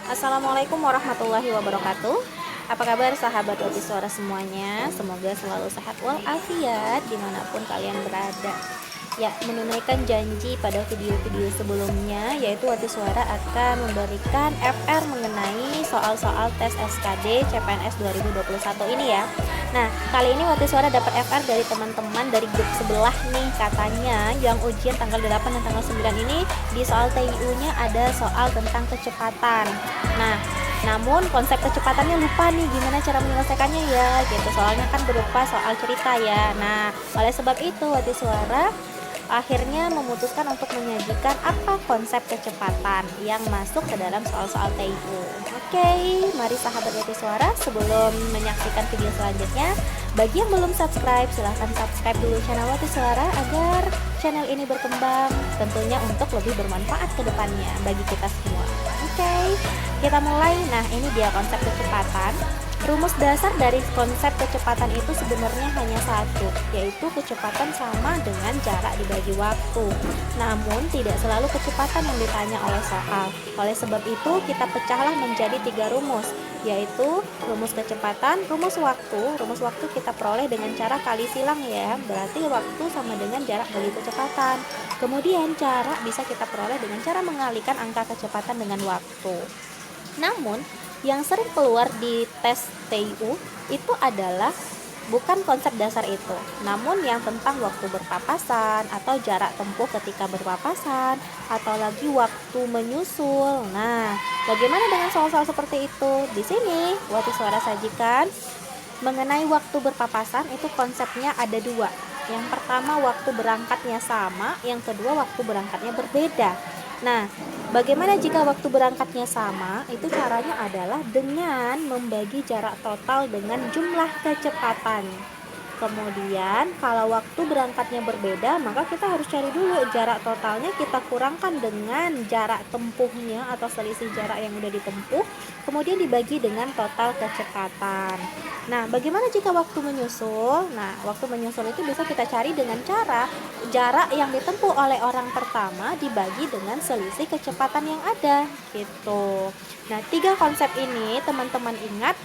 Assalamualaikum warahmatullahi wabarakatuh. Apa kabar sahabat Wati Suara semuanya? Semoga selalu sehat walafiat dimanapun kalian berada. Ya, menunaikan janji pada video-video sebelumnya, yaitu Wati Suara akan memberikan FR mengenai soal-soal tes SKD CPNS 2021 ini ya. Nah, kali ini Wati Suara dapat FR dari teman-teman dari grup sebelah nih, katanya yang ujian tanggal 8 dan tanggal 9 ini di soal TIU-nya ada soal tentang kecepatan. Nah, namun konsep kecepatannya lupa nih gimana cara menyelesaikannya ya gitu. Soalnya kan berupa soal cerita ya. Nah, oleh sebab itu Wati Suara akhirnya memutuskan untuk menyajikan apa konsep kecepatan yang masuk ke dalam soal-soal TIU. Oke, mari sahabat Wati Suara, sebelum menyaksikan video selanjutnya, bagi yang belum subscribe, silahkan subscribe dulu channel Wati Suara agar channel ini berkembang, tentunya untuk lebih bermanfaat ke depannya bagi kita semua. Oke, kita mulai. Nah, ini dia konsep kecepatan. Rumus dasar dari konsep kecepatan itu sebenarnya hanya satu, yaitu kecepatan sama dengan jarak dibagi waktu. Namun tidak selalu kecepatan yang ditanya oleh soal. Oleh sebab itu kita pecahlah menjadi 3 rumus, yaitu rumus kecepatan, rumus waktu. Rumus waktu kita peroleh dengan cara kali silang ya, berarti waktu sama dengan jarak bagi kecepatan. Kemudian jarak bisa kita peroleh dengan cara mengalihkan angka kecepatan dengan waktu. Namun yang sering keluar di tes TIU itu adalah bukan konsep dasar itu, namun yang tentang waktu berpapasan atau jarak tempuh ketika berpapasan, atau lagi waktu menyusul. Nah, bagaimana dengan soal-soal seperti itu? Di sini Wati Suara sajikan mengenai waktu berpapasan itu konsepnya ada 2. Yang pertama waktu berangkatnya sama, yang kedua waktu berangkatnya berbeda. Nah, bagaimana jika waktu berangkatnya sama? Itu caranya adalah dengan membagi jarak total dengan jumlah kecepatan. Kemudian kalau waktu berangkatnya berbeda, maka kita harus cari dulu jarak totalnya, kita kurangkan dengan jarak tempuhnya atau selisih jarak yang udah ditempuh, kemudian dibagi dengan total kecepatan. Nah, bagaimana jika waktu menyusul? Nah, waktu menyusul itu bisa kita cari dengan cara jarak yang ditempuh oleh orang pertama dibagi dengan selisih kecepatan yang ada gitu. Nah, 3 konsep ini teman-teman ingat,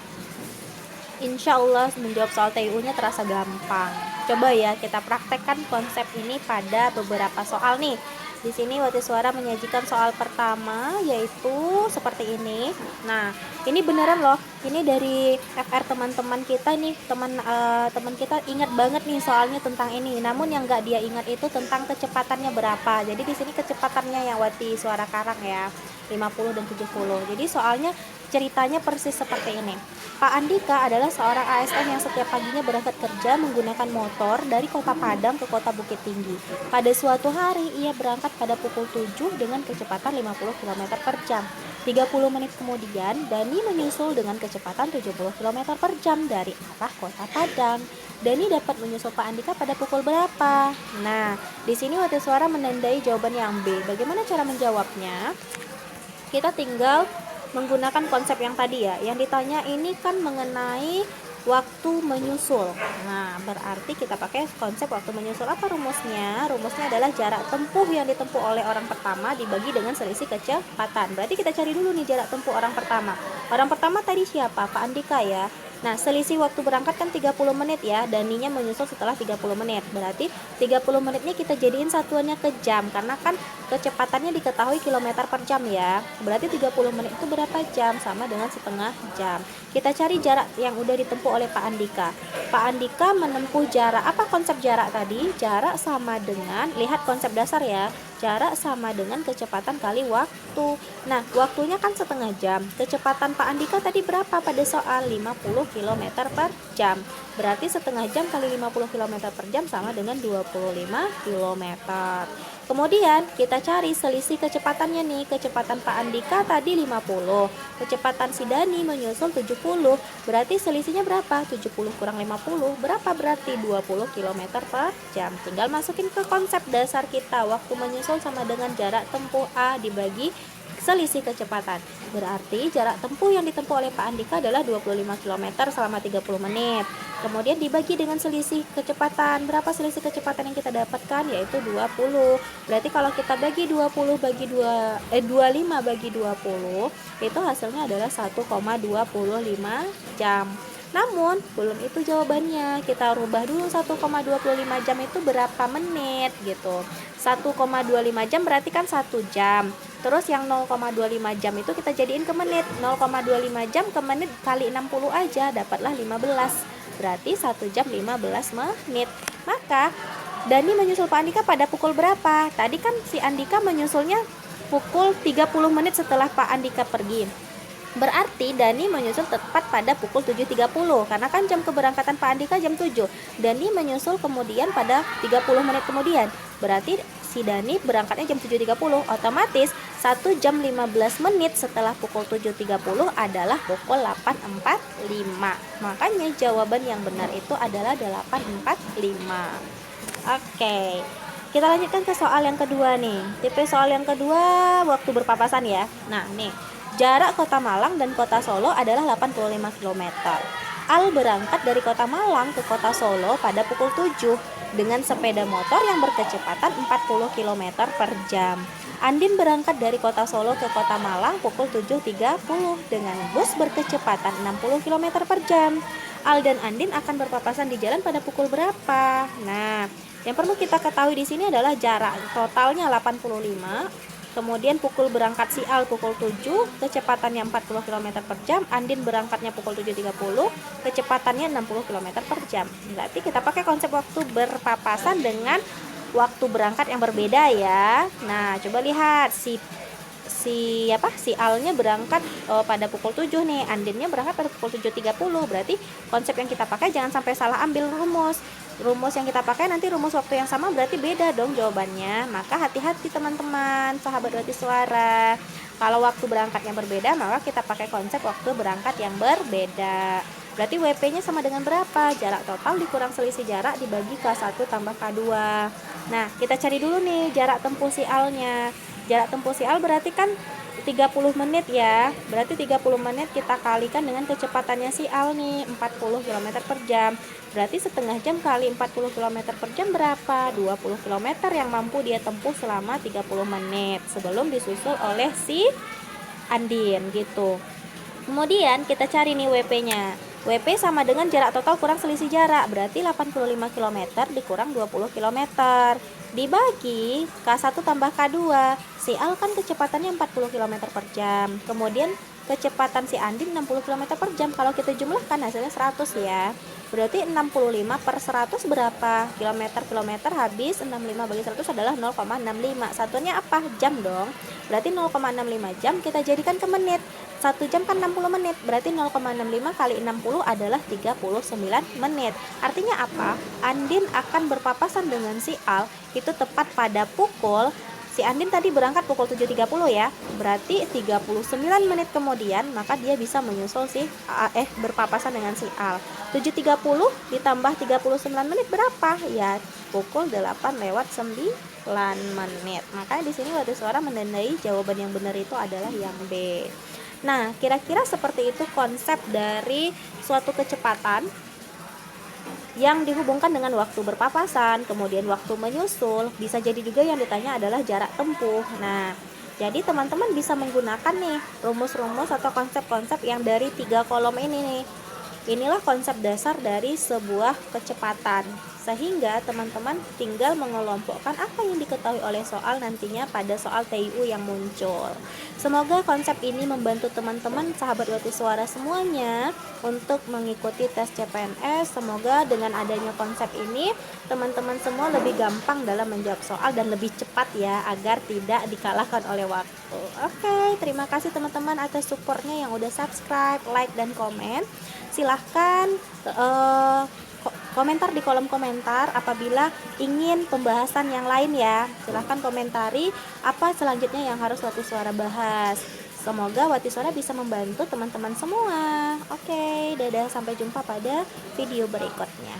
insya Allah menjawab soal TIU-nya terasa gampang. Coba ya kita praktekkan konsep ini pada beberapa soal nih. Di sini Wati Suara menyajikan soal pertama yaitu seperti ini. Nah, ini beneran loh. Ini dari FR teman-teman kita nih. Teman kita ingat banget nih soalnya tentang ini. Namun yang nggak dia ingat itu tentang kecepatannya berapa. Jadi di sini kecepatannya yang Wati Suara karang ya, 50 dan 70. Jadi soalnya ceritanya persis seperti ini. Pak Andika adalah seorang ASN yang setiap paginya berangkat kerja menggunakan motor dari Kota Padang ke Kota Bukit Tinggi. Pada suatu hari, ia berangkat pada pukul 7 dengan kecepatan 50 km per jam. 30 menit kemudian, Dani menyusul dengan kecepatan 70 km per jam dari arah Kota Padang. Dani dapat menyusul Pak Andika pada pukul berapa? Nah, di sini Wati Suara menandai jawaban yang B. Bagaimana cara menjawabnya? Kita tinggal menggunakan konsep yang tadi ya. Yang ditanya ini kan mengenai waktu menyusul. Nah, berarti kita pakai konsep waktu menyusul. Apa rumusnya? Rumusnya adalah jarak tempuh yang ditempuh oleh orang pertama dibagi dengan selisih kecepatan. Berarti kita cari dulu nih jarak tempuh orang pertama. Orang pertama tadi siapa? Pak Andika ya. Nah, selisih waktu berangkat kan 30 menit ya, Daninya menyusul setelah 30 menit. Berarti 30 menitnya kita jadiin satuannya ke jam, karena kan kecepatannya diketahui kilometer per jam ya. Berarti 30 menit itu berapa jam? Sama dengan setengah jam. Kita cari jarak yang udah ditempuh oleh Pak Andika. Pak Andika menempuh jarak, apa konsep jarak tadi? Jarak sama dengan, lihat konsep dasar ya, jarak sama dengan kecepatan kali waktu. Nah, waktunya kan setengah jam. Kecepatan Pak Andika tadi berapa pada soal? 50 km per jam. Berarti setengah jam kali 50 km per jam sama dengan 25 km. Kemudian kita cari selisih kecepatannya nih. Kecepatan Pak Andika tadi 50, kecepatan si Dani menyusul 70. Berarti selisihnya berapa? 70 kurang 50 berapa? Berarti 20 km per jam. Tinggal masukin ke konsep dasar kita. Waktu menyusul sama dengan jarak tempuh A dibagi selisih kecepatan. Berarti jarak tempuh yang ditempuh oleh Pak Andika adalah 25 km selama 30 menit. Kemudian dibagi dengan selisih kecepatan. Berapa selisih kecepatan yang kita dapatkan? Yaitu 20. Berarti kalau kita bagi 20 bagi 25 bagi 20, itu hasilnya adalah 1,25 jam. Namun, belum itu jawabannya. Kita rubah dulu 1,25 jam itu berapa menit gitu. 1,25 jam berarti kan 1 jam. Terus yang 0,25 jam itu kita jadiin ke menit. 0,25 jam ke menit kali 60 aja, dapatlah 15. Berarti 1 jam 15 menit. Maka Dani menyusul Pak Andika pada pukul berapa? Tadi kan si Andika menyusulnya pukul 30 menit setelah Pak Andika pergi. Berarti Dani menyusul tepat pada pukul 7.30 karena kan jam keberangkatan Pak Andika jam 7. Dani menyusul kemudian pada 30 menit kemudian. Berarti si Dani berangkatnya jam 7.30. Otomatis 1 jam 15 menit setelah pukul 7.30 adalah pukul 8.45. Makanya jawaban yang benar itu adalah 8.45. Oke. Kita lanjutkan ke soal yang kedua nih. Tipe soal yang kedua waktu berpapasan ya. Nah, nih. Jarak kota Malang dan kota Solo adalah 85 km. Al berangkat dari kota Malang ke kota Solo pada pukul 7 dengan sepeda motor yang berkecepatan 40 km per jam. Andin berangkat dari kota Solo ke kota Malang pukul 7.30 dengan bus berkecepatan 60 km per jam. Al dan Andin akan berpapasan di jalan pada pukul berapa? Nah, yang perlu kita ketahui di sini adalah jarak totalnya 85. Kemudian pukul berangkat si Al pukul 7, kecepatannya 40 km per jam. Andin berangkatnya pukul 7.30, kecepatannya 60 km per jam. Berarti kita pakai konsep waktu berpapasan dengan waktu berangkat yang berbeda ya. Nah, coba lihat si Alnya berangkat pada pukul 7 nih, Andinnya berangkat pada pukul 7.30. Berarti konsep yang kita pakai jangan sampai salah ambil rumus. Rumus yang kita pakai nanti rumus waktu yang sama berarti beda dong jawabannya. Maka hati-hati teman-teman, sahabat Wati Suara. Kalau waktu berangkatnya berbeda, maka kita pakai konsep waktu berangkat yang berbeda. Berarti WP-nya sama dengan berapa? Jarak total dikurang selisih jarak dibagi K1 tambah K2. Nah, kita cari dulu nih jarak tempuh si Al-nya. Jarak tempuh si Al berarti kan 30 menit ya. Berarti 30 menit kita kalikan dengan kecepatannya si Al nih, 40 km per jam. Berarti setengah jam kali 40 km per jam berapa? 20 km yang mampu dia tempuh selama 30 menit sebelum disusul oleh si Andin gitu. Kemudian kita cari nih WP-nya. WP sama dengan jarak total kurang selisih jarak. Berarti 85 km dikurang 20 km. Dibagi K1 tambah K2. Si Al kan kecepatannya 40 km per jam. Kemudian kecepatan si Andin 60 km per jam. Kalau kita jumlahkan hasilnya 100 ya. Berarti 65 per 100 berapa? Kilometer habis 65 bagi 100 adalah 0,65. Satunya apa? Jam dong. Berarti 0,65 jam kita jadikan ke menit. 1 jam kan 60 menit. Berarti 0,65 kali 60 adalah 39 menit. Artinya apa? Andin akan berpapasan dengan si Al itu tepat pada pukul, si Andin tadi berangkat pukul 7.30 ya. Berarti 39 menit kemudian maka dia bisa menyusul berpapasan dengan si Al. 7.30 ditambah 39 menit berapa? Ya, pukul 8:09 menit. Makanya di sini Wati Suara menandai jawaban yang benar itu adalah yang B. Nah, kira-kira seperti itu konsep dari suatu kecepatan yang dihubungkan dengan waktu berpapasan, kemudian waktu menyusul. Bisa jadi juga yang ditanya adalah jarak tempuh. Nah, jadi teman-teman bisa menggunakan nih rumus-rumus atau konsep-konsep yang dari 3 kolom ini nih. Inilah konsep dasar dari sebuah kecepatan. Sehingga teman-teman tinggal mengelompokkan apa yang diketahui oleh soal nantinya pada soal TIU yang muncul. Semoga konsep ini membantu teman-teman sahabat Wati Suara semuanya untuk mengikuti tes CPNS. Semoga dengan adanya konsep ini teman-teman semua lebih gampang dalam menjawab soal dan lebih cepat ya, agar tidak dikalahkan oleh waktu. Oke, terima kasih teman-teman atas supportnya yang udah subscribe, like, dan komen. Silahkan komentar di kolom komentar apabila ingin pembahasan yang lain ya. Silahkan komentari apa selanjutnya yang harus Wati Suara bahas. Semoga Wati Suara bisa membantu teman-teman semua. Oke, dadah, sampai jumpa pada video berikutnya.